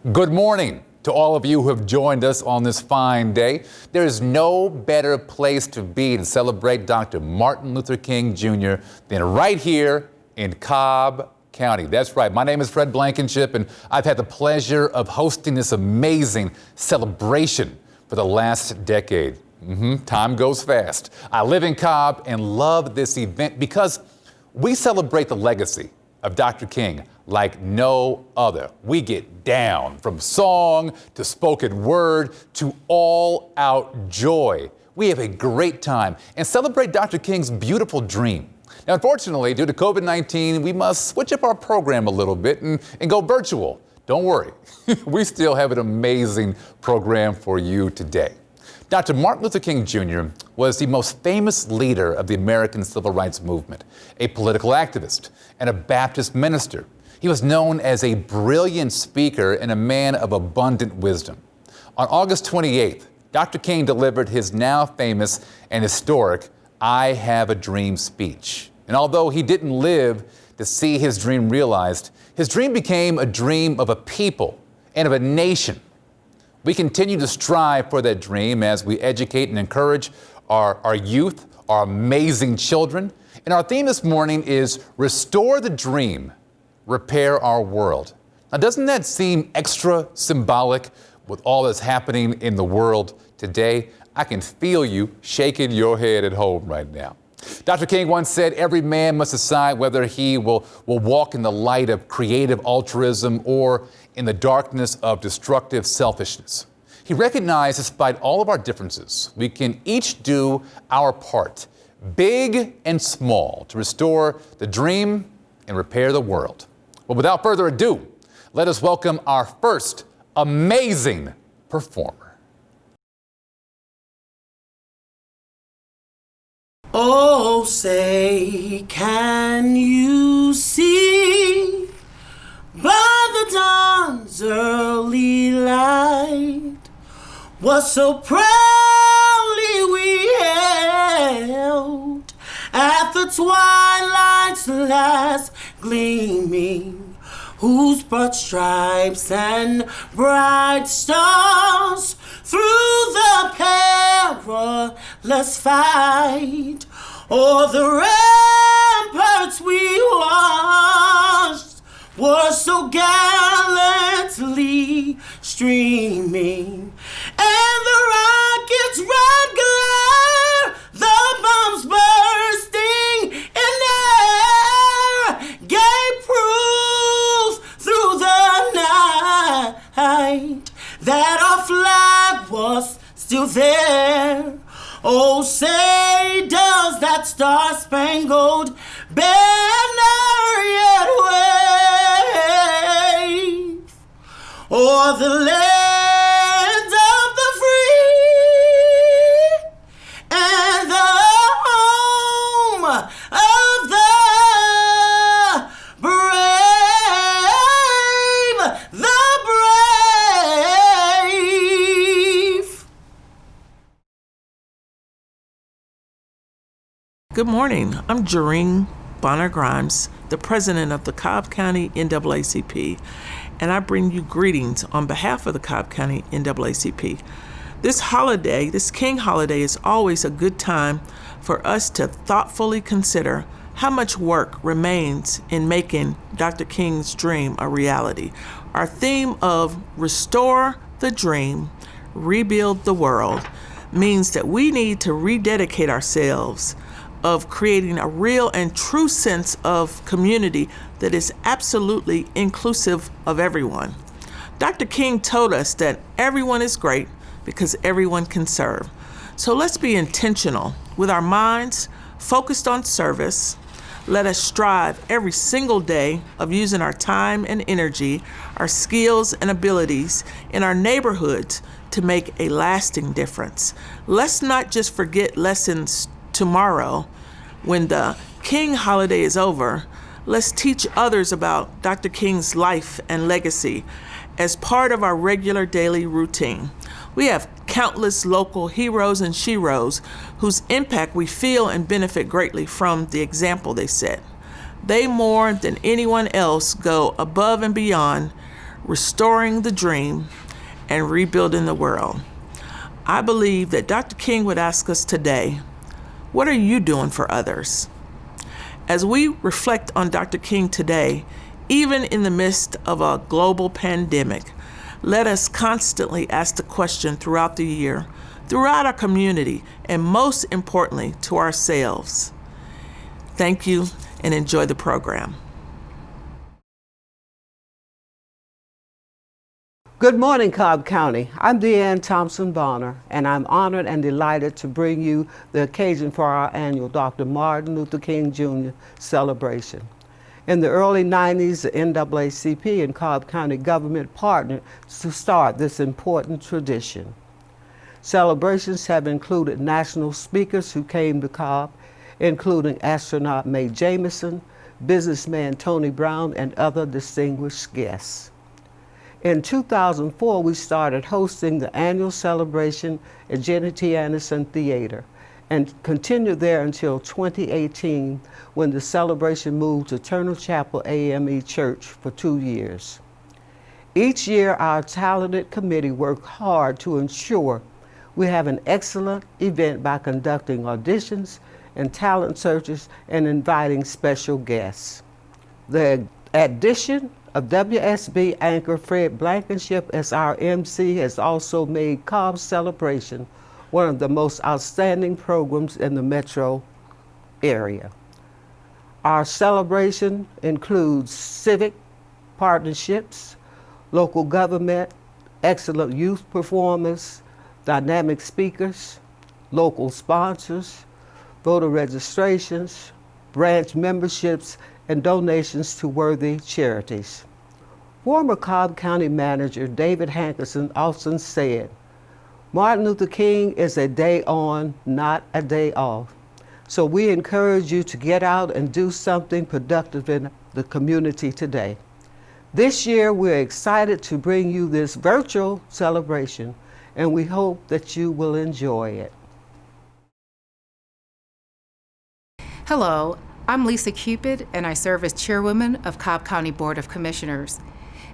Good morning to all of you who have joined us on this fine day. There is no better place to be to celebrate Dr. Martin Luther King Jr. than right here in Cobb County. That's right. My name is Fred Blankenship, and I've had the pleasure of hosting this amazing celebration for the last decade. Time goes fast. I live in Cobb and love this event because we celebrate the legacy of Dr. King like no other. We get down from song to spoken word to all out joy. We have a great time and celebrate Dr. King's beautiful dream. Now, unfortunately, due to COVID-19, we must switch up our program a little bit and go virtual. Don't worry, we still have an amazing program for you today. Dr. Martin Luther King Jr. was the most famous leader of the American Civil Rights Movement, a political activist and a Baptist minister. He was known as a brilliant speaker and a man of abundant wisdom. On August 28th, Dr. King delivered his now famous and historic I Have a Dream speech. And although he didn't live to see his dream realized, his dream became a dream of a people and of a nation. We continue to strive for that dream as we educate and encourage our youth, our amazing children. And our theme this morning is Restore the Dream, Repair Our World. Now, doesn't that seem extra symbolic with all that's happening in the world today? I can feel you shaking your head at home right now. Dr. King once said, every man must decide whether he will walk in the light of creative altruism or in the darkness of destructive selfishness. He recognized, despite all of our differences, we can each do our part, big and small, to restore the dream and repair the world. Well, without further ado, let us welcome our first amazing performer. Oh, say, can you see by the dawn's early light what so proudly we held at the twilight's last gleaming, whose broad stripes and bright stars through the perilous fight o'er the ramparts we watched were so gallantly streaming, and the rocket's red glare, the bombs bursting in air, gave proof through the night that our flag was still there. Oh, say, does that star-spangled banner yet wave o'er the land of the free and the home of the brave, the brave. Good morning. I'm Jareen Bonner-Grimes, the president of the Cobb County NAACP, and I bring you greetings on behalf of the Cobb County NAACP. This holiday, this King holiday, is always a good time for us to thoughtfully consider how much work remains in making Dr. King's dream a reality. Our theme of Restore the Dream, Rebuild the World means that we need to rededicate ourselves of creating a real and true sense of community that is absolutely inclusive of everyone. Dr. King told us that everyone is great because everyone can serve. So let's be intentional with our minds focused on service. Let us strive every single day of using our time and energy, our skills and abilities in our neighborhoods to make a lasting difference. Let's not just forget lessons tomorrow when the King holiday is over. Let's teach others about Dr. King's life and legacy as part of our regular daily routine. We have countless local heroes and sheroes whose impact we feel and benefit greatly from the example they set. They, more than anyone else, go above and beyond, restoring the dream, and rebuilding the world. I believe that Dr. King would ask us today, what are you doing for others? As we reflect on Dr. King today, even in the midst of a global pandemic, let us constantly ask the question throughout the year, throughout our community, and most importantly, to ourselves. Thank you and enjoy the program. Good morning, Cobb County. I'm Deanne Thompson Bonner, and I'm honored and delighted to bring you the occasion for our annual Dr. Martin Luther King Jr. celebration. In the early 90s, the NAACP and Cobb County government partnered to start this important tradition. Celebrations have included national speakers who came to Cobb, including astronaut Mae Jemison, businessman Tony Brown, and other distinguished guests. In 2004, we started hosting the annual celebration at Jenny T. Anderson Theater and continued there until 2018 when the celebration moved to Turner Chapel AME Church for 2 years. Each year, our talented committee worked hard to ensure we have an excellent event by conducting auditions and talent searches and inviting special guests. The addition of WSB anchor Fred Blankenship as our MC has also made Cobb's celebration one of the most outstanding programs in the metro area. Our celebration includes civic partnerships, local government, excellent youth performers, dynamic speakers, local sponsors, voter registrations, branch memberships, and donations to worthy charities. Former Cobb County Manager David Hankerson often said, Martin Luther King is a day on, not a day off. So we encourage you to get out and do something productive in the community today. This year, we're excited to bring you this virtual celebration, and we hope that you will enjoy it. Hello, I'm Lisa Cupid, and I serve as Chairwoman of Cobb County Board of Commissioners.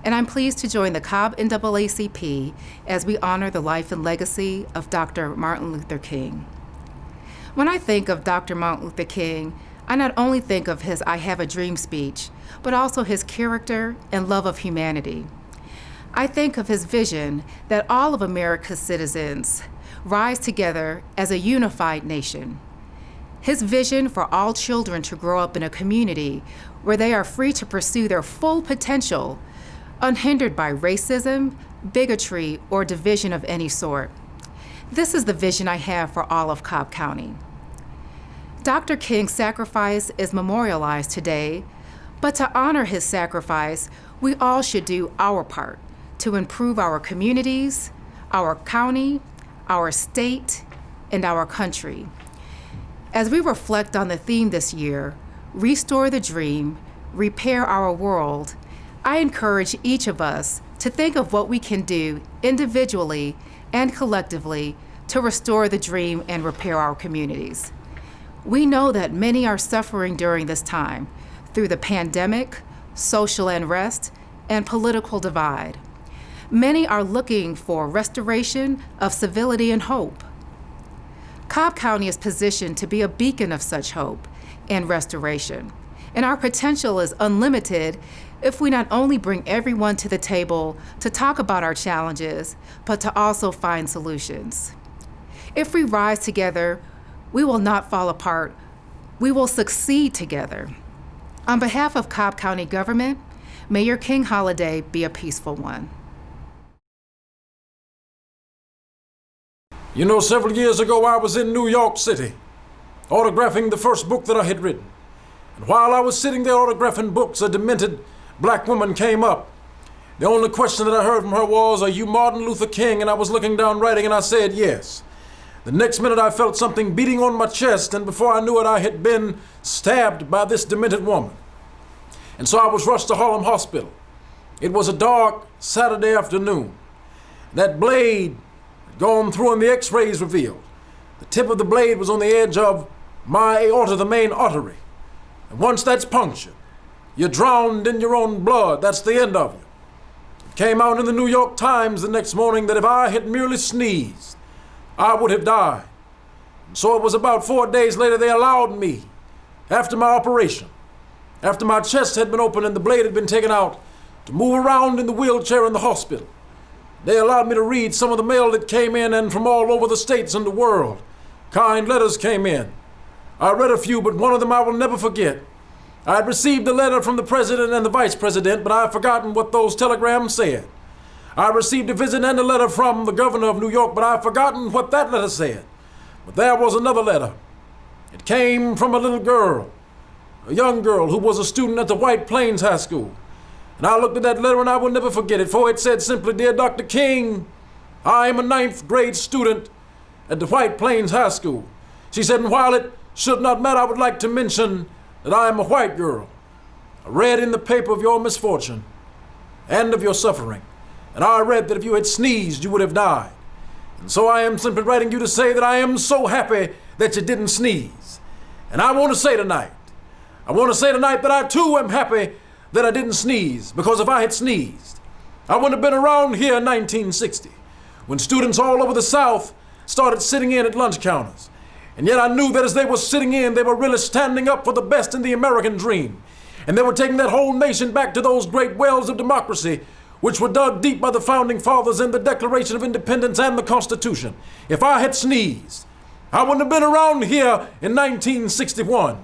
And I'm pleased to join the Cobb NAACP as we honor the life and legacy of Dr. Martin Luther King. When I think of Dr. Martin Luther King, I not only think of his I Have a Dream speech, but also his character and love of humanity. I think of his vision that all of America's citizens rise together as a unified nation. His vision for all children to grow up in a community where they are free to pursue their full potential, unhindered by racism, bigotry, or division of any sort. This is the vision I have for all of Cobb County. Dr. King's sacrifice is memorialized today, but to honor his sacrifice, we all should do our part to improve our communities, our county, our state, and our country. As we reflect on the theme this year, Restore the Dream, Repair Our World, I encourage each of us to think of what we can do individually and collectively to restore the dream and repair our communities. We know that many are suffering during this time through the pandemic, social unrest, and political divide. Many are looking for restoration of civility and hope. Cobb County is positioned to be a beacon of such hope and restoration, and our potential is unlimited if we not only bring everyone to the table to talk about our challenges, but to also find solutions. If we rise together, we will not fall apart. We will succeed together. On behalf of Cobb County government, may your King holiday be a peaceful one. You know, several years ago, I was in New York City, autographing the first book that I had written. And while I was sitting there autographing books, a demented black woman came up. The only question that I heard from her was, "Are you Martin Luther King?" And I was looking down writing, and I said, "Yes." The next minute, I felt something beating on my chest, and before I knew it, I had been stabbed by this demented woman. And so I was rushed to Harlem Hospital. It was a dark Saturday afternoon. That blade gone through and the x-rays revealed. The tip of the blade was on the edge of my aorta, the main artery. And once that's punctured, you're drowned in your own blood. That's the end of you. came out in the New York Times the next morning that if I had merely sneezed, I would have died. So it was about 4 days later they allowed me, after my operation, after my chest had been opened and the blade had been taken out, to move around in the wheelchair in the hospital. They allowed me to read some of the mail that came in, and from all over the states and the world, kind letters came in. I read a few, but one of them I will never forget. I had received a letter from the president and the vice president, but I have forgotten what those telegrams said. I received a visit and a letter from the governor of New York, but I have forgotten what that letter said. But there was another letter. It came from a little girl, a young girl who was a student at the White Plains High School. And I looked at that letter and I will never forget it, for it said simply, "Dear Dr. King, I am a 9th grade student at the White Plains High School." She said, and while it should not matter, I would like to mention that I am a white girl. I read in the paper of your misfortune and of your suffering, and I read that if you had sneezed, you would have died. And so I am simply writing you to say that I am so happy that you didn't sneeze. And I want to say tonight that I too am happy that I didn't sneeze, because if I had sneezed, I wouldn't have been around here in 1960, when students all over the South started sitting in at lunch counters. And yet I knew that as they were sitting in, they were really standing up for the best in the American dream. And they were taking that whole nation back to those great wells of democracy, which were dug deep by the Founding Fathers in the Declaration of Independence and the Constitution. If I had sneezed, I wouldn't have been around here in 1961,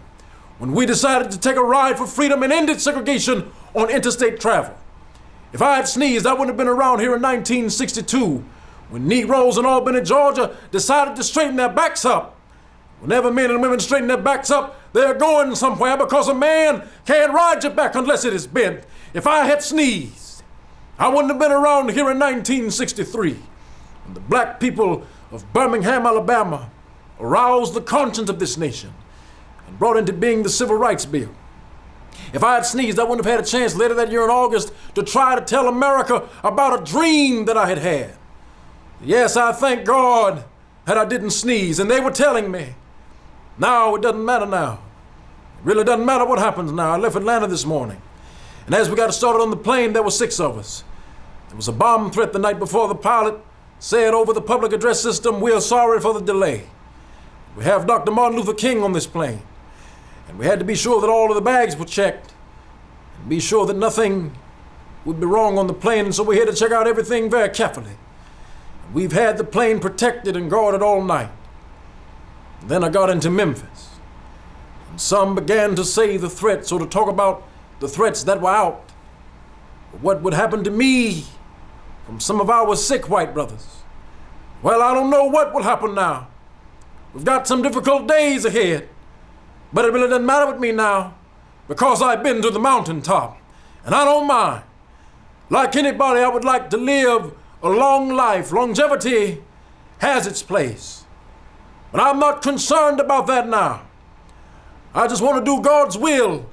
when we decided to take a ride for freedom and ended segregation on interstate travel. If I had sneezed, I wouldn't have been around here in 1962, when Negroes in Albany, Georgia, decided to straighten their backs up. Whenever men and women straighten their backs up, they're going somewhere, because a man can't ride your back unless it is bent. If I had sneezed, I wouldn't have been around here in 1963, when the black people of Birmingham, Alabama, aroused the conscience of this nation and brought into being the Civil Rights Bill. If I had sneezed, I wouldn't have had a chance later that year in August to try to tell America about a dream that I had had. Yes, I thank God that I didn't sneeze, and they were telling me, now it doesn't matter now. It really doesn't matter what happens now. I left Atlanta this morning, and as we got started on the plane, there were 6 of us. There was a bomb threat the night before. The pilot said over the public address system, "We are sorry for the delay. We have Dr. Martin Luther King on this plane." And we had to be sure that all of the bags were checked and be sure that nothing would be wrong on the plane. And so we had to check out everything very carefully. And we've had the plane protected and guarded all night. And then I got into Memphis. And some began to say the threats, or to talk about the threats that were out. What would happen to me from some of our sick white brothers? Well, I don't know what will happen now. We've got some difficult days ahead, but it really doesn't matter with me now, because I've been to the mountaintop, and I don't mind. Like anybody, I would like to live a long life. Longevity has its place, but I'm not concerned about that now. I just want to do God's will,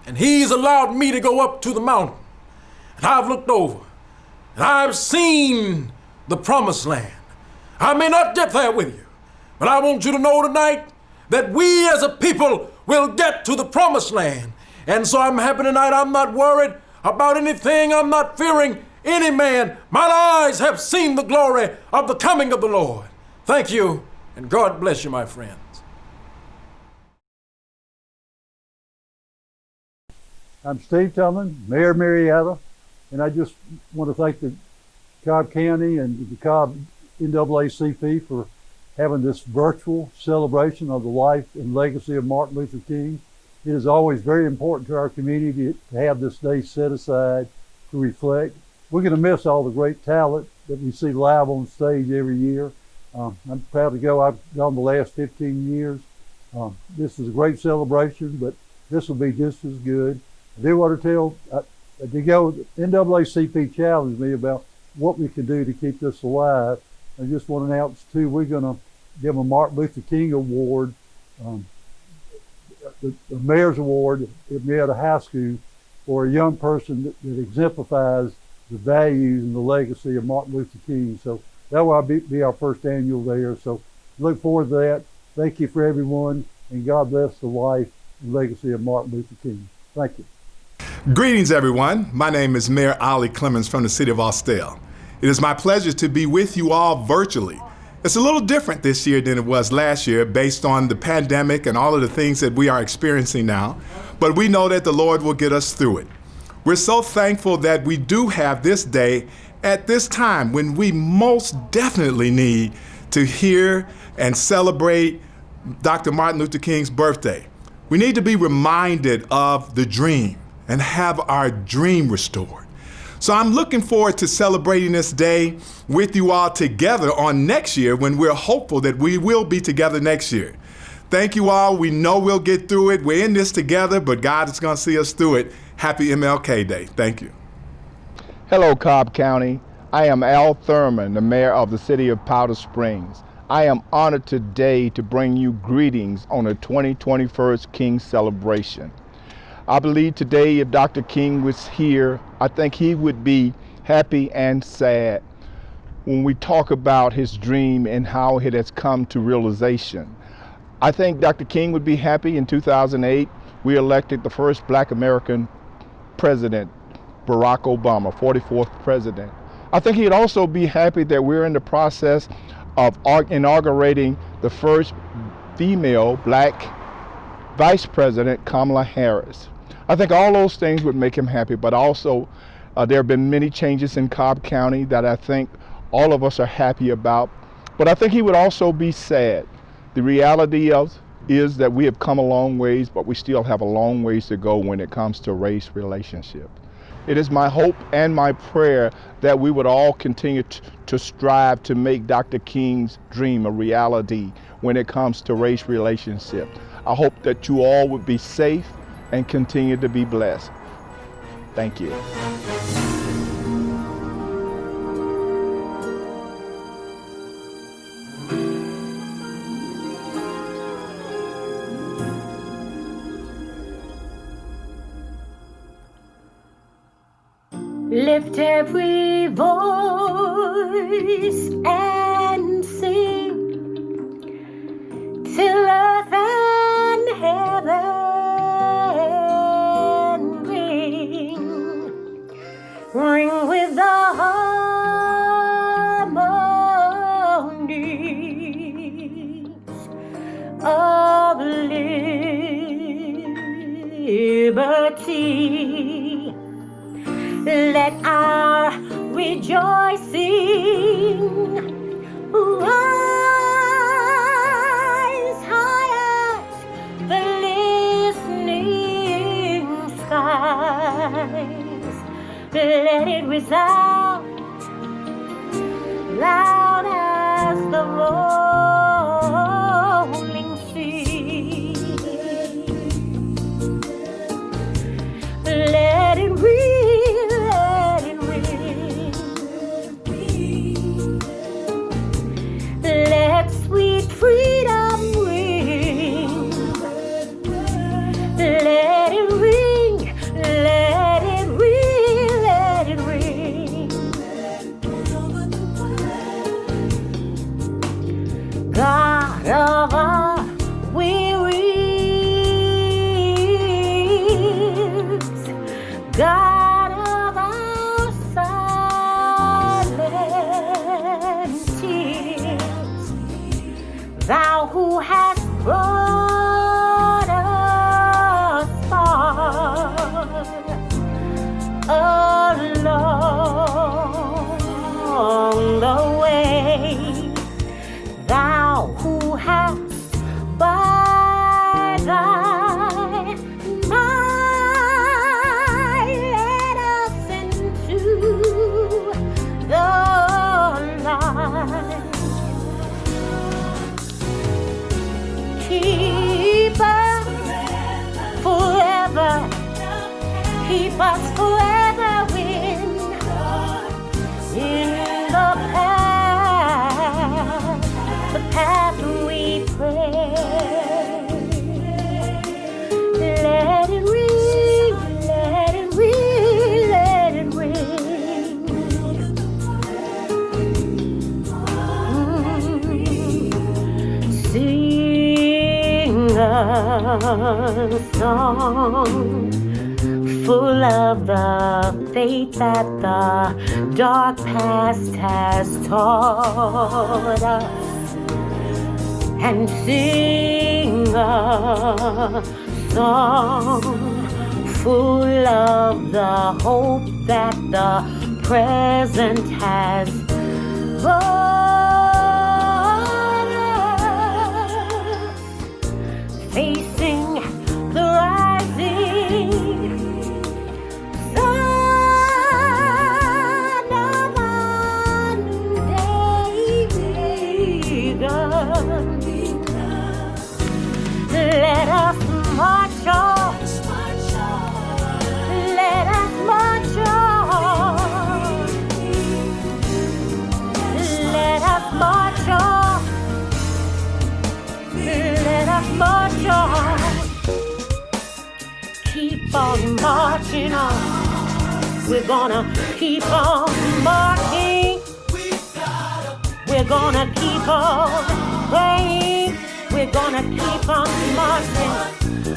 and He's allowed me to go up to the mountain, and I've looked over, and I've seen the promised land. I may not get there with you, but I want you to know tonight that we as a people will get to the promised land. And so I'm happy tonight. I'm not worried about anything. I'm not fearing any man. My eyes have seen the glory of the coming of the Lord. Thank you, and God bless you, my friends. I'm Steve Tillman, Mayor of Marietta, and I just want to thank the Cobb County and the Cobb NAACP for having this virtual celebration of the life and legacy of Martin Luther King. It is always very important to our community to have this day set aside to reflect. We're going to miss all the great talent that we see live on stage every year. I'm proud to go. I've gone the last 15 years. This is a great celebration, but this will be just as good. I do want to tell, NAACP challenged me about what we can do to keep this alive. I just want to announce too, we're going to give a Martin Luther King Award, the Mayor's Award at Marietta High School for a young person that exemplifies the values and the legacy of Martin Luther King. So that will be our first annual there. So look forward to that. Thank you for everyone, and God bless the life and legacy of Martin Luther King. Thank you. Greetings, everyone. My name is Mayor Ollie Clemens from the city of Austell. It is my pleasure to be with you all virtually. It's a little different this year than it was last year based on the pandemic and all of the things that we are experiencing now, but we know that the Lord will get us through it. We're so thankful that we do have this day at this time when we most definitely need to hear and celebrate Dr. Martin Luther King's birthday. We need to be reminded of the dream and have our dream restored. So I'm looking forward to celebrating this day with you all together on next year when we're hopeful that we will be together next year. Thank you all. We know we'll get through it. We're in this together, but God is going to see us through it. Happy MLK Day. Thank you. Hello, Cobb County. I am Al Thurman, the mayor of the city of Powder Springs. I am honored today to bring you greetings on the 2021 King celebration. I believe today if Dr. King was here, I think he would be happy and sad when we talk about his dream and how it has come to realization. I think Dr. King would be happy in 2008. We elected the first Black American president, Barack Obama, 44th president. I think he'd also be happy that we're in the process of inaugurating the first female Black Vice President, Kamala Harris. I think all those things would make him happy, but also there have been many changes in Cobb County that I think all of us are happy about. But I think he would also be sad. The reality is that we have come a long ways, but we still have a long ways to go when it comes to race relationships. It is my hope and my prayer that we would all continue to strive to make Dr. King's dream a reality when it comes to race relationships. I hope that you all would be safe and continue to be blessed. Thank you. Lift every voice and sing till earth and heaven ring with the harmonies of liberty. Let our rejoicing rise high as the listening skies. Let it resound loud as the rolling sea. Let it ring. Let sweet freedom ring. Let it ring. Let it ring. Let it ring. God of our wearies, God of our silent tears, Thou who hast brought us far along the way, Thou who hast by thy might led us into the light. Keep us forever, keep us forever in the path we pray. Let it ring, let it ring, let it ring. Sing a song full of the faith that the dark past has taught us, and sing a song full of the hope that the present has brought us, facing the rising sun of a new day begun. Let us march on. Let us march on. Let us march on. Let us march on. Keep on marching on. We're gonna keep on marching. We're gonna keep on praying. We're gonna keep on marching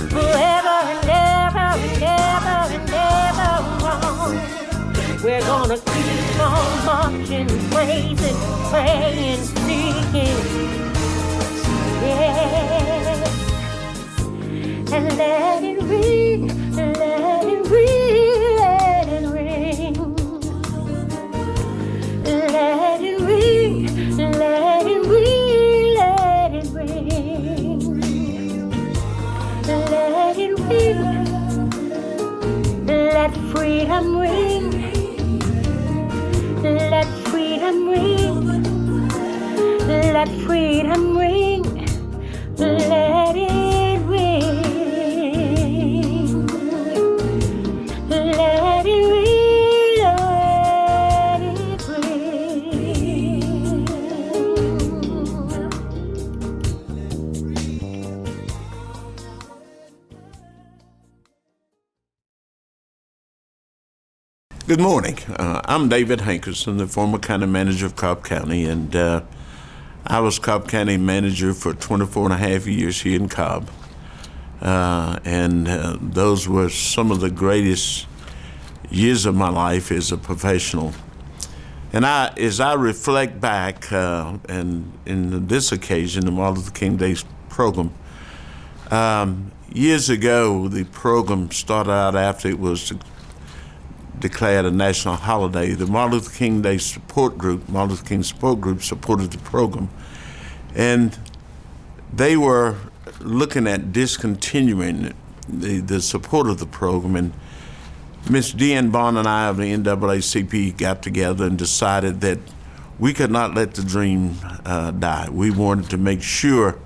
forever and ever and ever and ever on. We're gonna keep on marching, praising, praying, singing. Yes. And let it ring, let it ring, let it ring. Let it ring, let it ring, let it ring. Let it ring. Let freedom ring. Let freedom ring. Let freedom ring. Let it ring. Let it ring. Let it ring. Good morning. I'm David Hankerson, the former county manager of Cobb County, and I was Cobb County manager for 24 and a half years here in Cobb. Those were some of the greatest years of my life as a professional. And as I reflect back, and in this occasion, the Martin Luther King Day program, years ago, the program started out after it was declared a national holiday. The Martin Luther King Day support group, Martin Luther King support group, supported the program. And they were looking at discontinuing the support of the program. And Ms. Deanne Bond and I of the NAACP got together and decided that we could not let the dream die. We wanted to make sure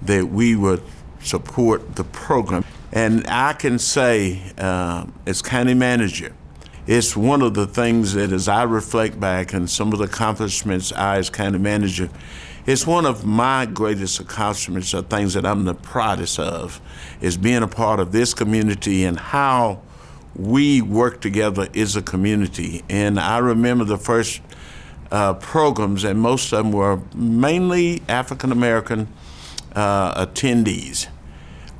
that we would support the program. And I can say, as county manager, it's one of the things that as I reflect back and some of the accomplishments I as county manager, it's one of my greatest accomplishments or things that I'm the proudest of, is being a part of this community and how we work together as a community. And I remember the first programs, and most of them were mainly African-American attendees.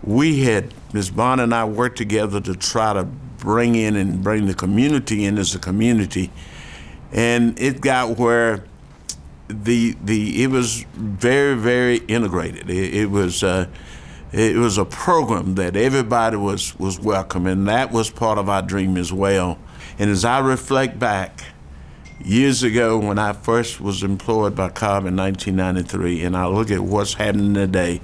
We had, Ms. Bond and I worked together to try to bring the community in as a community. And it got where it was very, very integrated. It was a program that everybody was welcome, and that was part of our dream as well. And as I reflect back, years ago when I first was employed by Cobb in 1993, and I look at what's happening today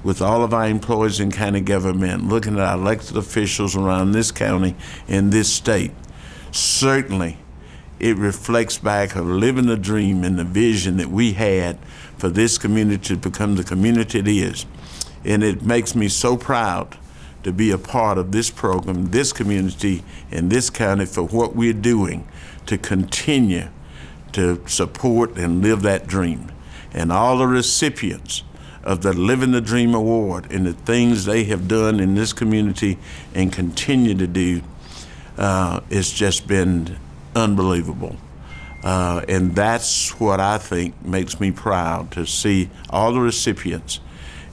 with all of our employees in county government, looking at our elected officials around this county and this state, certainly it reflects back of living the dream and the vision that we had for this community to become the community it is. And it makes me so proud to be a part of this program, this community, and this county for what we're doing to continue to support and live that dream. And all the recipients of the Living the Dream Award and the things they have done in this community and continue to do, it's just been unbelievable. And that's what I think makes me proud, to see all the recipients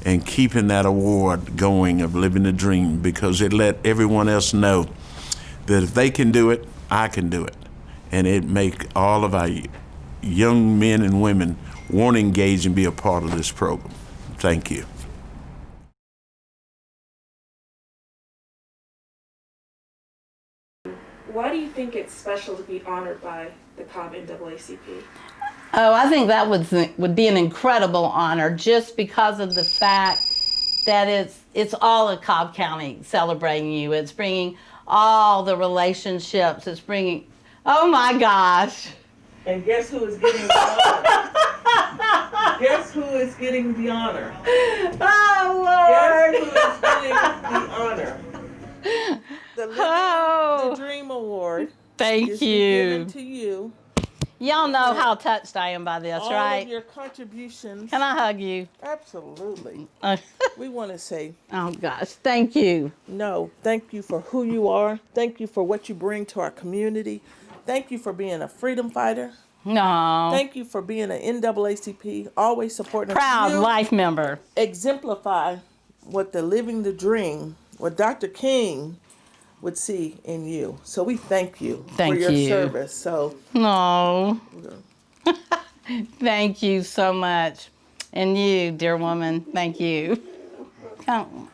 and keeping that award going of Living the Dream, because it let everyone else know that if they can do it, I can do it. And it make all of our young men and women want to engage and be a part of this program. Thank you. Why do you think it's special to be honored by the Cobb NAACP? Oh, I think that would be an incredible honor just because of the fact that it's all of Cobb County celebrating you. It's bringing all the relationships. It's bringing, oh my gosh. And guess who is getting the honor? Guess who is getting the honor? Oh, Lord. Guess who is getting the honor? The Dream Award. Thank is you. given to you. Y'all know how touched I am by this, all right? All of your contributions. Can I hug you? Absolutely. We want to say, oh gosh, thank you. No, thank you for who you are. Thank you for what you bring to our community. Thank you for being a freedom fighter. No. Thank you for being an NAACP, always supporting proud life member. Exemplify what the living the dream, what Dr. King would see in you. So we thank you for your service. So no. Thank you so much. And you, dear woman, thank you. Come.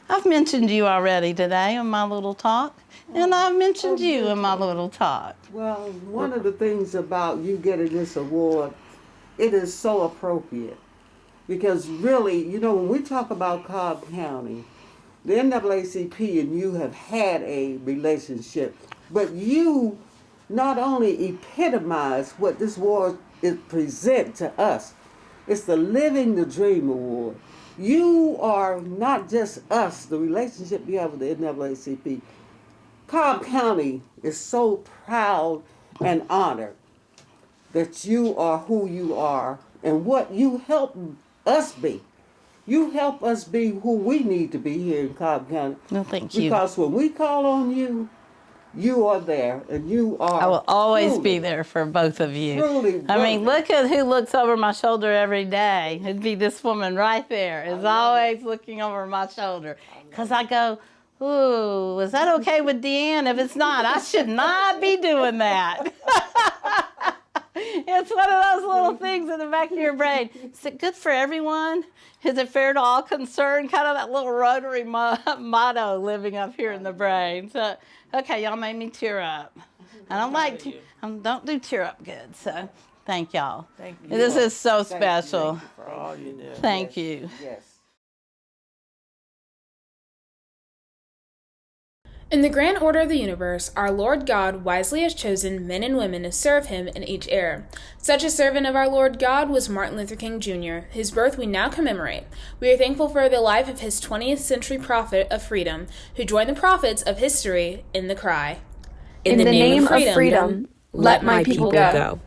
I've mentioned you already today in my little talk. And I've mentioned you in my little talk. Well, one of the things about you getting this award, it is so appropriate. Because really, you know, when we talk about Cobb County, the NAACP and you have had a relationship, but you not only epitomize what this award is present to us, it's the Living the Dream Award. You are not just us, the relationship you have with the NAACP. Cobb County is so proud and honored that you are who you are and what you help us be. You help us be who we need to be here in Cobb County. No, thank you. Because when we call on you, you are there, and you are. I will always be there for both of you. Truly, I mean, look at who looks over my shoulder every day. It'd be this woman right there is always looking over my shoulder. Because I go, ooh, is that okay with Deanne? If it's not, I should not be doing that. It's one of those little things in the back of your brain. Is it good for everyone? Is it fair to all concerned? Kind of that little rotary motto living up here in the brain. So, okay, y'all made me tear up. I don't like to, don't do tear up good. So, thank y'all. Thank you. This is so special. Thank you for all you do. Thank you. Yes. In the grand order of the universe, our Lord God wisely has chosen men and women to serve him in each era. Such a servant of our Lord God was Martin Luther King Jr., whose birth we now commemorate. We are thankful for the life of his 20th century prophet of freedom, who joined the prophets of history in the cry, In the name of freedom, let my people go.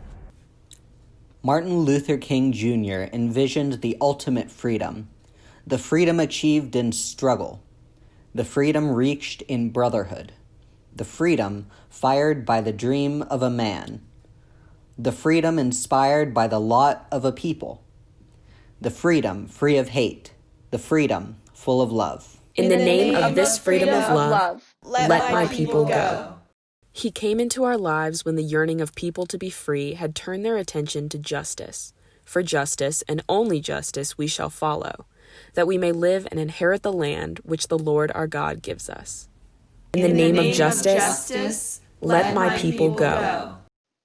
Martin Luther King Jr. envisioned the ultimate freedom, the freedom achieved in struggle, the freedom reached in brotherhood, the freedom fired by the dream of a man, the freedom inspired by the lot of a people, the freedom free of hate, the freedom full of love. In the name of this freedom of love, let my people go. He came into our lives when the yearning of people to be free had turned their attention to justice. For justice, and only justice, we shall follow, that we may live and inherit the land which the Lord our God gives us. In the name of justice, let my people go.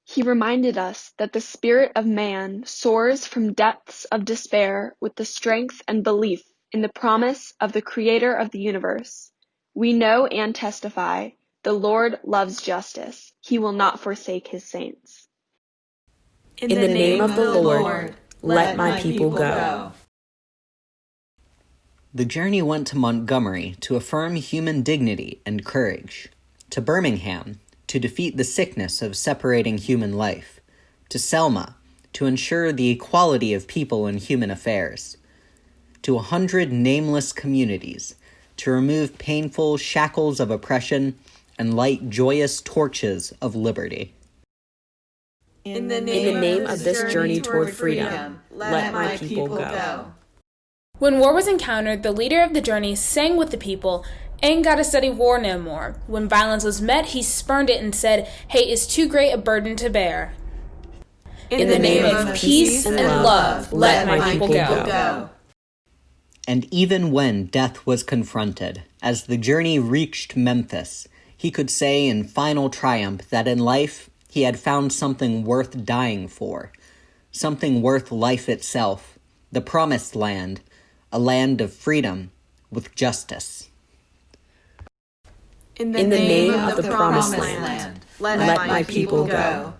He reminded us that the spirit of man soars from depths of despair with the strength and belief in the promise of the Creator of the universe. We know and testify, the Lord loves justice. He will not forsake his saints. In the name of the Lord, let my people go. The journey went to Montgomery to affirm human dignity and courage, to Birmingham to defeat the sickness of separating human life, to Selma to ensure the equality of people in human affairs, to 100 nameless communities to remove painful shackles of oppression and light joyous torches of liberty. In the name of this journey toward freedom, let my people go. When war was encountered, the leader of the journey sang with the people, Ain't gotta study war no more. When violence was met, he spurned it and said, hate is too great a burden to bear. In the name of peace and love, let my people go. And even when death was confronted, as the journey reached Memphis, he could say in final triumph that in life he had found something worth dying for, something worth life itself, the promised land, a land of freedom with justice. In the name of the promised land, let my people go.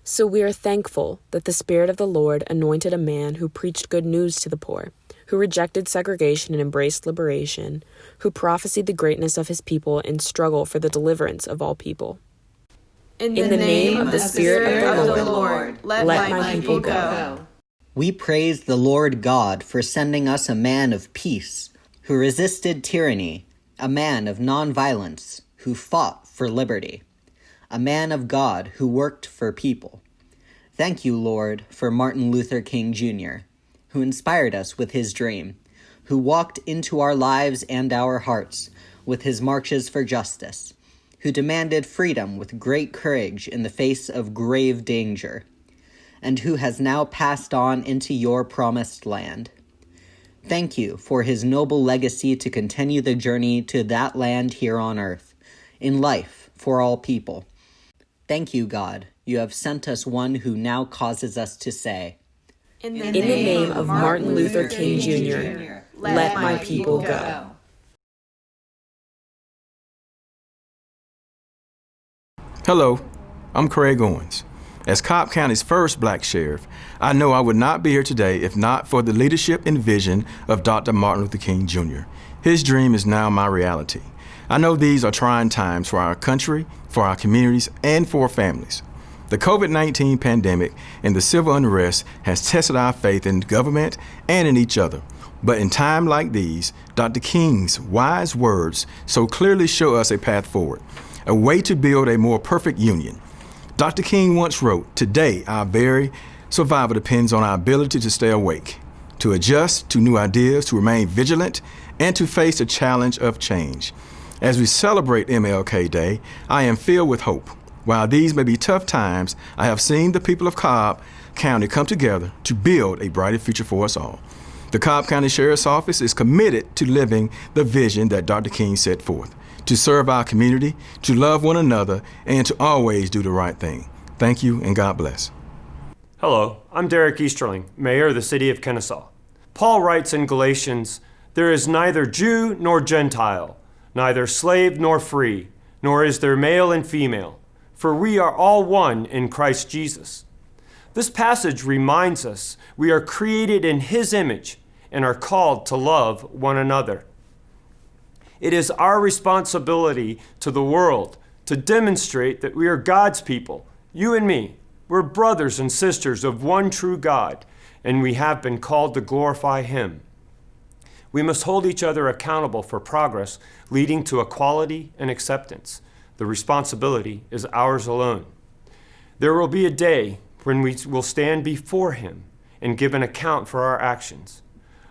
So we are thankful that the Spirit of the Lord anointed a man who preached good news to the poor, who rejected segregation and embraced liberation, who prophesied the greatness of his people and struggle for the deliverance of all people. In the name of the Spirit of the Lord, let my people go. We praise the Lord God for sending us a man of peace, who resisted tyranny, a man of nonviolence, who fought for liberty, a man of God who worked for people. Thank you, Lord, for Martin Luther King Jr., who inspired us with his dream, who walked into our lives and our hearts with his marches for justice, who demanded freedom with great courage in the face of grave danger, and who has now passed on into your promised land. Thank you for his noble legacy to continue the journey to that land here on earth, in life for all people. Thank you, God, you have sent us one who now causes us to say, In the name of Martin Luther King Jr., let my people go. Hello, I'm Craig Owens. As Cobb County's first black sheriff, I know I would not be here today if not for the leadership and vision of Dr. Martin Luther King Jr. His dream is now my reality. I know these are trying times for our country, for our communities, and for families. The COVID-19 pandemic and the civil unrest has tested our faith in government and in each other. But in times like these, Dr. King's wise words so clearly show us a path forward, a way to build a more perfect union. Dr. King once wrote, "Today, our very survival depends on our ability to stay awake, to adjust to new ideas, to remain vigilant, and to face the challenge of change." As we celebrate MLK Day, I am filled with hope. While these may be tough times, I have seen the people of Cobb County come together to build a brighter future for us all. The Cobb County Sheriff's Office is committed to living the vision that Dr. King set forth, to serve our community, to love one another, and to always do the right thing. Thank you, and God bless. Hello, I'm Derek Easterling, Mayor of the City of Kennesaw. Paul writes in Galatians, "There is neither Jew nor Gentile, neither slave nor free, nor is there male and female, for we are all one in Christ Jesus." This passage reminds us we are created in His image and are called to love one another. It is our responsibility to the world to demonstrate that we are God's people, you and me. We're brothers and sisters of one true God, and we have been called to glorify Him. We must hold each other accountable for progress leading to equality and acceptance. The responsibility is ours alone. There will be a day when we will stand before Him and give an account for our actions.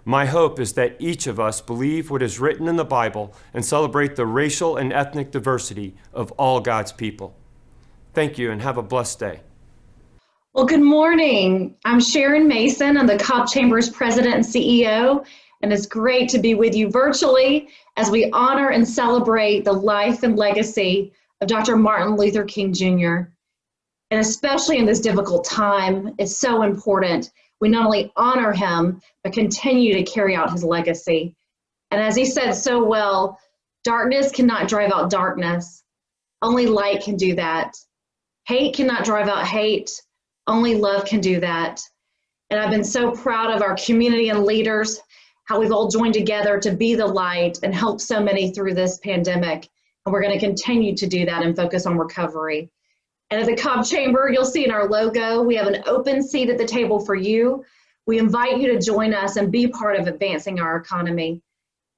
My hope is that each of us believe what is written in the Bible and celebrate the racial and ethnic diversity of all God's people. Thank you and have a blessed day. Well, good morning. I'm Sharon Mason. I'm the Cobb Chamber's President and CEO, and it's great to be with you virtually as we honor and celebrate the life and legacy of Dr. Martin Luther King Jr. And especially in this difficult time, it's so important we not only honor him, but continue to carry out his legacy. And as he said so well, darkness cannot drive out darkness. Only light can do that. Hate cannot drive out hate. Only love can do that. And I've been so proud of our community and leaders, how we've all joined together to be the light and help so many through this pandemic. And we're going to continue to do that and focus on recovery. And at the Cobb Chamber, you'll see in our logo, we have an open seat at the table for you. We invite you to join us and be part of advancing our economy.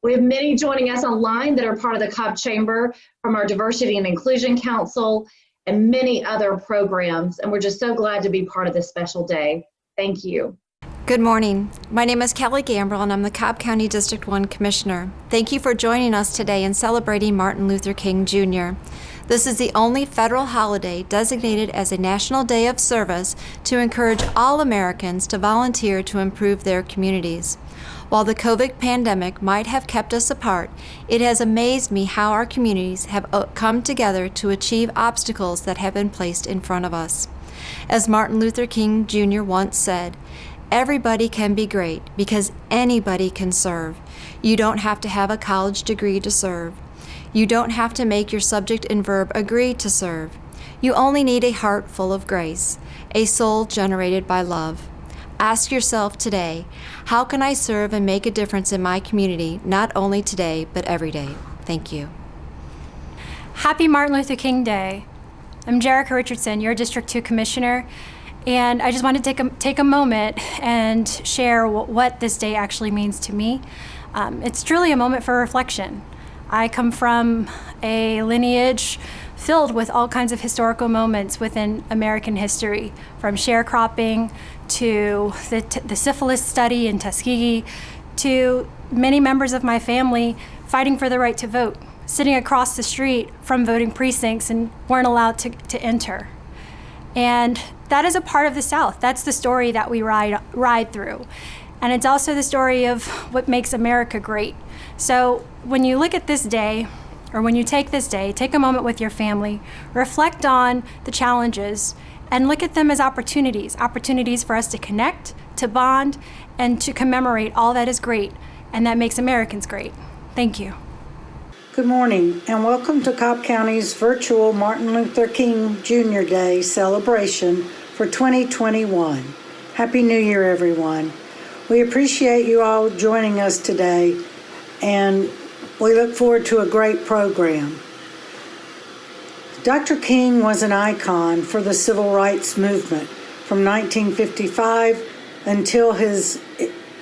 We have many joining us online that are part of the Cobb Chamber from our Diversity and Inclusion Council and many other programs. And we're just so glad to be part of this special day. Thank you. Good morning. My name is Kelly Gambrill, and I'm the Cobb County District 1 Commissioner. Thank you for joining us today in celebrating Martin Luther King Jr. This is the only federal holiday designated as a National Day of Service to encourage all Americans to volunteer to improve their communities. While the COVID pandemic might have kept us apart, it has amazed me how our communities have come together to achieve obstacles that have been placed in front of us. As Martin Luther King Jr. once said, "Everybody can be great because anybody can serve. You don't have to have a college degree to serve. You don't have to make your subject and verb agree to serve. You only need a heart full of grace, a soul generated by love." Ask yourself today, how can I serve and make a difference in my community, not only today, but every day? Thank you. Happy Martin Luther King Day. I'm Jerica Richardson, your District 2 Commissioner, and I just want to take a moment and share what this day actually means to me. It's truly a moment for reflection. I come from a lineage filled with all kinds of historical moments within American history, from sharecropping to the syphilis study in Tuskegee, to many members of my family fighting for the right to vote, sitting across the street from voting precincts and weren't allowed to enter. And that is a part of the South. That's the story that we ride through. And it's also the story of what makes America great. So when you look at this day, or when you take this day, take a moment with your family, reflect on the challenges, and look at them as opportunities for us to connect, to bond, and to commemorate all that is great and that makes Americans great. Thank you. Good morning, and welcome to Cobb County's virtual Martin Luther King Jr. Day celebration for 2021. Happy New Year, everyone. We appreciate you all joining us today, and we look forward to a great program. Dr. King was an icon for the civil rights movement from 1955 until his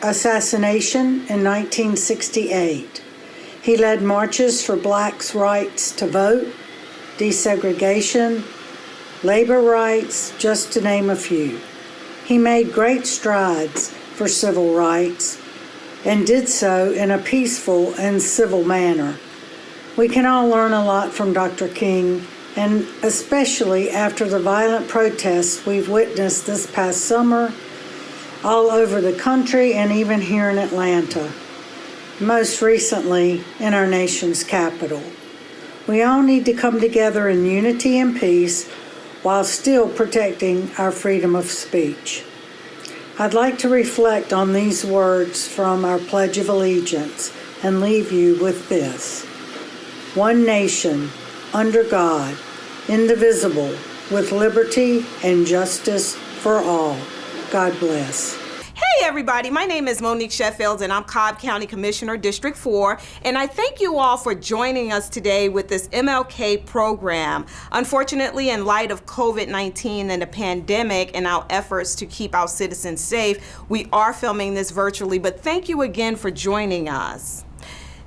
assassination in 1968. He led marches for blacks' rights to vote, desegregation, labor rights, just to name a few. He made great strides for civil rights and did so in a peaceful and civil manner. We can all learn a lot from Dr. King, and especially after the violent protests we've witnessed this past summer all over the country and even here in Atlanta, most recently in our nation's capital. We all need to come together in unity and peace while still protecting our freedom of speech. I'd like to reflect on these words from our Pledge of Allegiance and leave you with this. One nation, under God, indivisible, with liberty and justice for all. God bless. Hey everybody, my name is Monique Sheffield and I'm Cobb County Commissioner, District 4, and I thank you all for joining us today with this MLK program. Unfortunately, in light of COVID-19 and the pandemic and our efforts to keep our citizens safe, we are filming this virtually, but thank you again for joining us.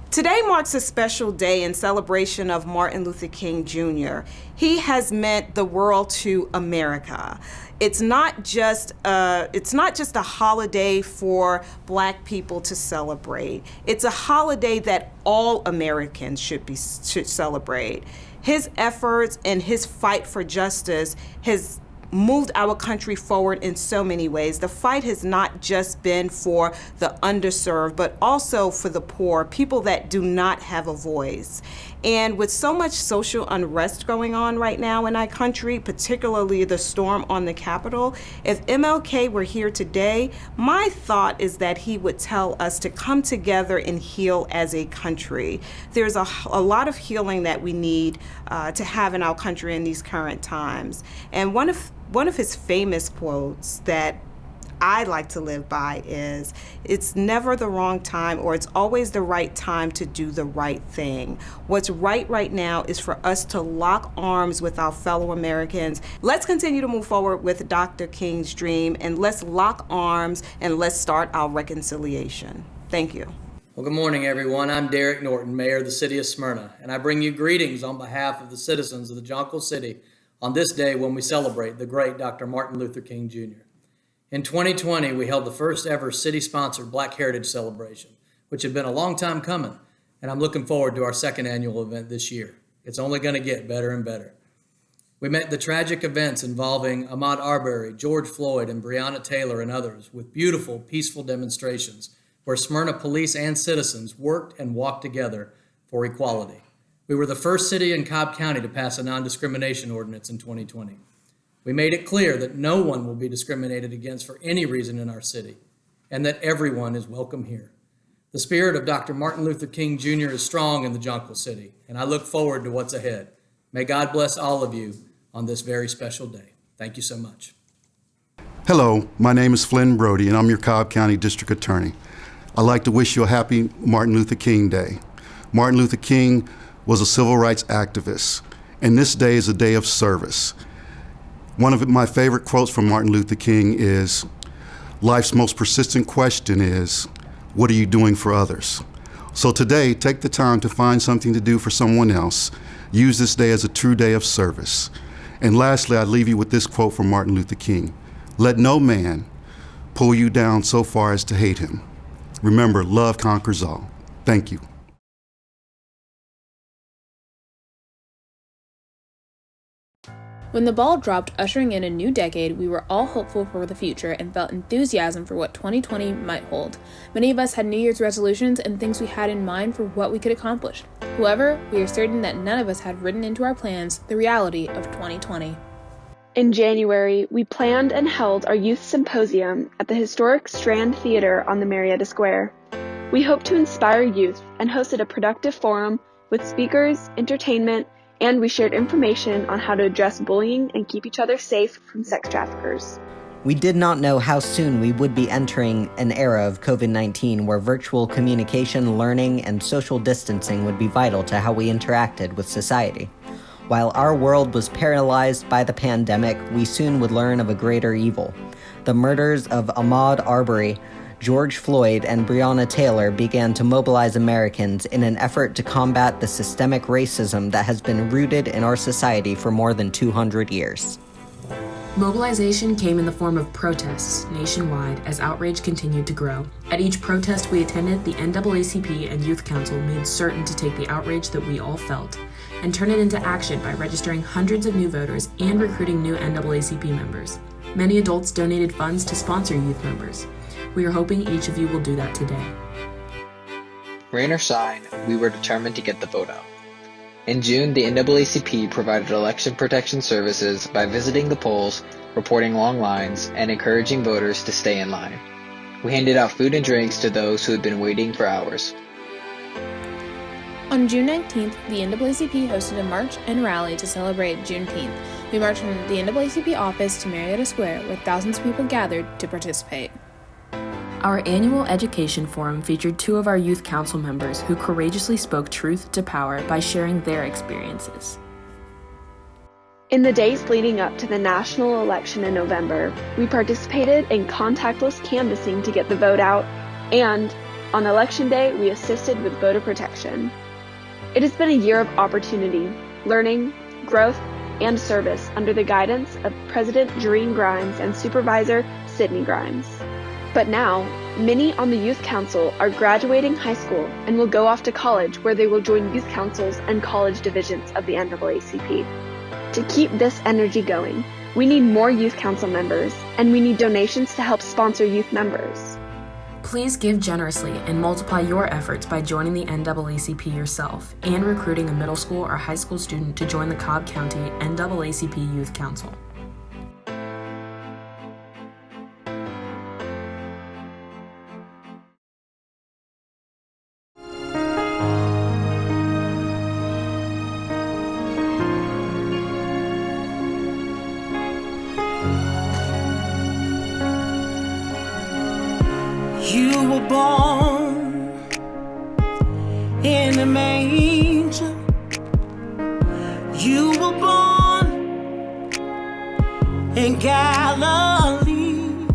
Today marks a special day in celebration of Martin Luther King Jr. He has meant the world to America. It's not just a holiday for Black people to celebrate. It's a holiday that all Americans should celebrate. His efforts and his fight for justice has moved our country forward in so many ways. The fight has not just been for the underserved, but also for the poor, people that do not have a voice. And with so much social unrest going on right now in our country, particularly the storm on the Capitol, if MLK were here today, my thought is that he would tell us to come together and heal as a country. There's a lot of healing that we need to have in our country in these current times. And one of his famous quotes that I like to live by is, it's never the wrong time, or it's always the right time to do the right thing. What's right now is for us to lock arms with our fellow Americans. Let's continue to move forward with Dr. King's dream, and let's lock arms and let's start our reconciliation. Thank you. Well, good morning, everyone. I'm Derek Norton, Mayor of the City of Smyrna, and I bring you greetings on behalf of the citizens of the Jonquil City on this day when we celebrate the great Dr. Martin Luther King Jr. In 2020, we held the first ever city-sponsored Black Heritage Celebration, which had been a long time coming, and I'm looking forward to our second annual event this year. It's only going to get better and better. We met the tragic events involving Ahmaud Arbery, George Floyd, and Breonna Taylor and others with beautiful, peaceful demonstrations where Smyrna police and citizens worked and walked together for equality. We were the first city in Cobb County to pass a non-discrimination ordinance in 2020. We made it clear that no one will be discriminated against for any reason in our city, and that everyone is welcome here. The spirit of Dr. Martin Luther King Jr. is strong in the Jonquil City, and I look forward to what's ahead. May God bless all of you on this very special day. Thank you so much. Hello, my name is Flynn Brody, and I'm your Cobb County District Attorney. I'd like to wish you a happy Martin Luther King Day. Martin Luther King was a civil rights activist, and this day is a day of service. One of my favorite quotes from Martin Luther King is, "Life's most persistent question is, what are you doing for others?" So today, take the time to find something to do for someone else. Use this day as a true day of service. And lastly, I leave you with this quote from Martin Luther King. "Let no man pull you down so far as to hate him. Remember, love conquers all." Thank you. When the ball dropped, ushering in a new decade, we were all hopeful for the future and felt enthusiasm for what 2020 might hold. Many of us had New Year's resolutions and things we had in mind for what we could accomplish. However, we are certain that none of us had written into our plans the reality of 2020. In January, we planned and held our youth symposium at the historic Strand Theater on the Marietta Square. We hoped to inspire youth and hosted a productive forum with speakers, entertainment, and we shared information on how to address bullying and keep each other safe from sex traffickers. We did not know how soon we would be entering an era of COVID-19 where virtual communication, learning, and social distancing would be vital to how we interacted with society. While our world was paralyzed by the pandemic, we soon would learn of a greater evil. The murders of Ahmaud Arbery, George Floyd, and Breonna Taylor began to mobilize Americans in an effort to combat the systemic racism that has been rooted in our society for more than 200 years. Mobilization came in the form of protests nationwide as outrage continued to grow. At each protest we attended, the NAACP and Youth Council made certain to take the outrage that we all felt and turn it into action by registering hundreds of new voters and recruiting new NAACP members. Many adults donated funds to sponsor youth members. We are hoping each of you will do that today. Rain or shine, we were determined to get the vote out. In June, the NAACP provided election protection services by visiting the polls, reporting long lines, and encouraging voters to stay in line. We handed out food and drinks to those who had been waiting for hours. On June 19th, the NAACP hosted a march and rally to celebrate Juneteenth. We marched from the NAACP office to Marietta Square, where thousands of people gathered to participate. Our annual education forum featured two of our youth council members who courageously spoke truth to power by sharing their experiences. In the days leading up to the national election in November, we participated in contactless canvassing to get the vote out, and on Election Day, we assisted with voter protection. It has been a year of opportunity, learning, growth, and service under the guidance of President Jareen Grimes and Supervisor Sidney Grimes. But now, many on the Youth Council are graduating high school and will go off to college, where they will join youth councils and college divisions of the NAACP. To keep this energy going, we need more youth council members, and we need donations to help sponsor youth members. Please give generously and multiply your efforts by joining the NAACP yourself and recruiting a middle school or high school student to join the Cobb County NAACP Youth Council. You were born in a manger. You were born in Galilee,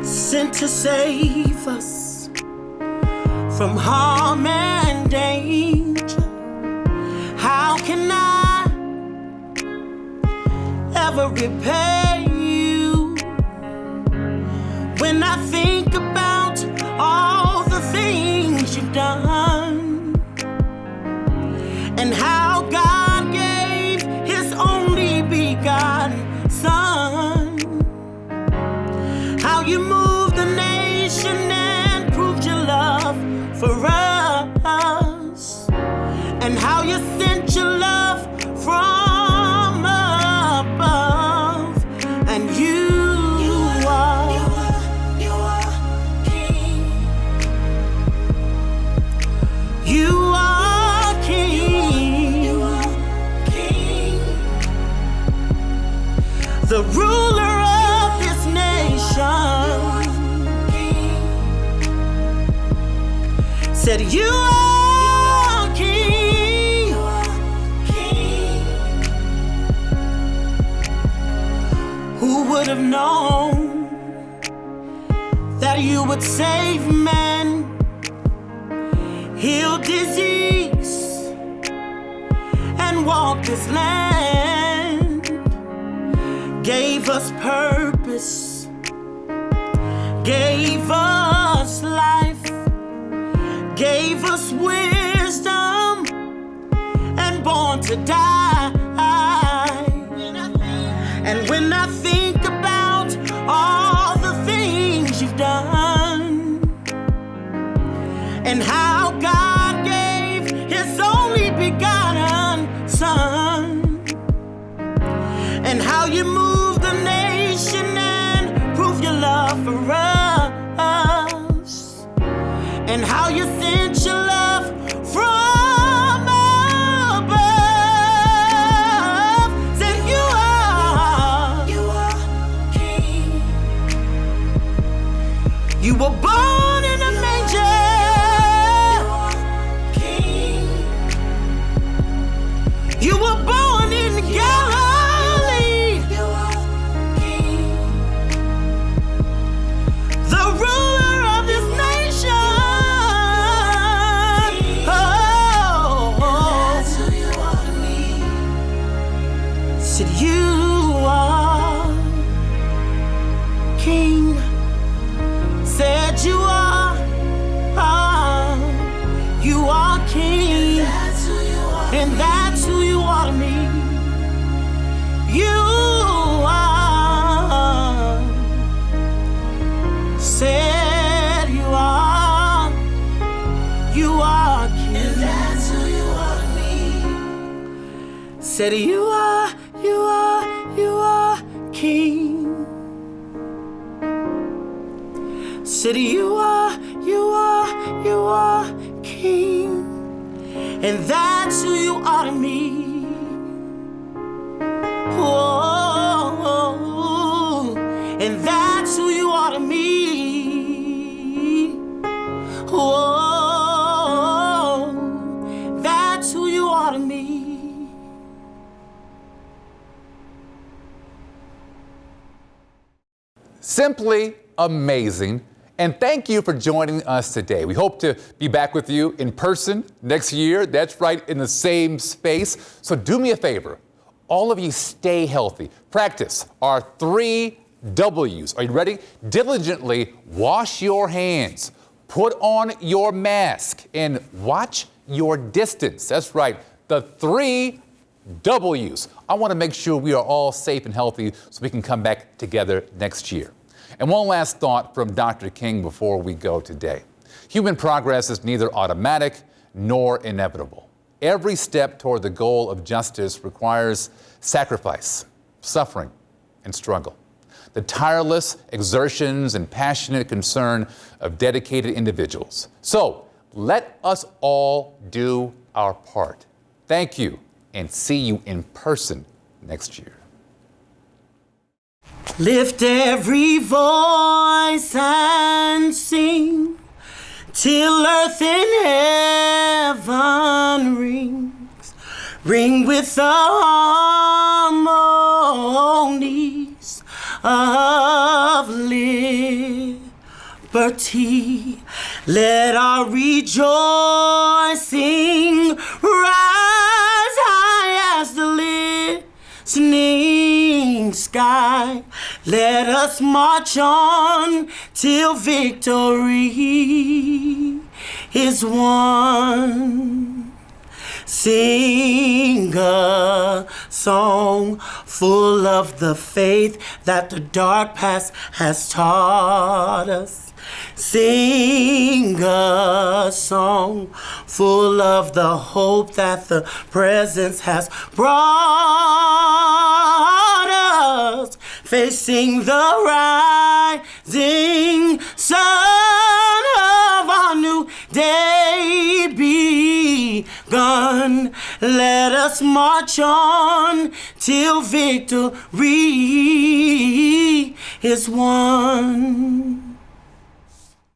sent to save us from harm and danger. How can I ever repay you when I think about all the things you've done, and how God gave his only begotten Son, how you moved the nation and proved your love for us, and how you sent your love from above, and you are King. You are King. The ruler of this nation said you are King. Who would have known that you would save men, heal disease, and walk this land? Gave us purpose, gave us life, gave us wisdom, and born to die. And when I think about all the things you've done, and how God gave his only begotten Son, and how you moved the nation and proved your love for us, and how you sent your love from above. Said you are King. You were born in a manger. King. You were born in Galilee. The ruler of this nation. That's who you are to me. Said you are King. Said you are King. And that's who you are to me. You are. Said you are King. And that's who you are to me. Said you are King. Said you are King. And that's who you are to me. Oh, and that's who you are to me. Oh, that's who you are to me. Simply amazing. And thank you for joining us today. We hope to be back with you in person next year. That's right, in the same space. So do me a favor. All of you stay healthy. Practice our 3 W's. Are you ready? Diligently wash your hands. Put on your mask and watch your distance. That's right, the 3 W's. I want to make sure we are all safe and healthy so we can come back together next year. And one last thought from Dr. King before we go today. Human progress is neither automatic nor inevitable. Every step toward the goal of justice requires sacrifice, suffering, and struggle. The tireless exertions and passionate concern of dedicated individuals. So let us all do our part. Thank you, and see you in person next year. Lift every voice and sing till earth and heaven rings. Ring with the harmonies of liberty. Let our rejoicing rise high as the listening evening sky. Let us march on till victory is won. Sing a song full of the faith that the dark past has taught us. Sing a song full of the hope that the presence has brought us. Facing the rising sun of our new day begun. Let us march on till victory is won.